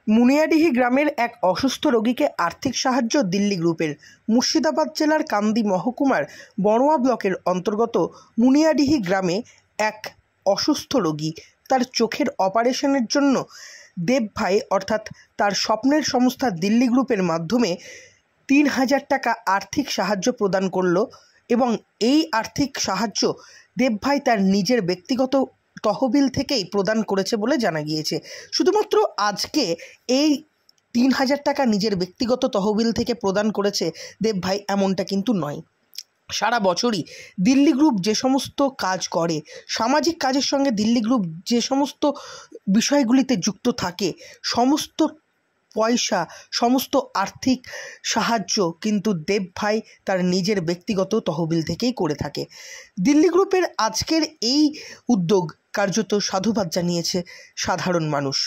মুনিয়াডিহি গ্রামের এক অসুস্থ রোগীকে আর্থিক সাহায্য দিল্লি গ্রুপের। মুর্শিদাবাদ জেলার কান্দি মহকুমার বড়োয়া ব্লকের অন্তর্গত মুনিয়াডিহি গ্রামে এক অসুস্থ রোগী, তার চোখের অপারেশনের জন্য দেবভাই অর্থাৎ তার স্বপ্নের সংস্থা দিল্লি গ্রুপের মাধ্যমে ৩,০০০ টাকা আর্থিক সাহায্য প্রদান করল এবং এই আর্থিক সাহায্য দেবভাই তার নিজের ব্যক্তিগত তহবিল থেকেই প্রদান করেছে বলে জানা গিয়েছে। শুধুমাত্র আজকে এই ৩,০০০ টাকা নিজের ব্যক্তিগত তহবিল থেকে প্রদান করেছে দেবভাই এমনটা কিন্তু নয়। সারা বছরই দিল্লি গ্রুপ যে সমস্ত কাজ করে, সামাজিক কাজের সঙ্গে দিল্লি গ্রুপ যে সমস্ত বিষয়গুলিতে যুক্ত থাকে, সমস্ত পয়সা, সমস্ত আর্থিক সাহায্য কিন্তু দেবভাই তার নিজের ব্যক্তিগত তহবিল থেকেই করে থাকে। দিল্লি গ্রুপের আজকের এই উদ্যোগ কার্যত সাধুবাদ জানিয়েছে সাধারণ মানুষ।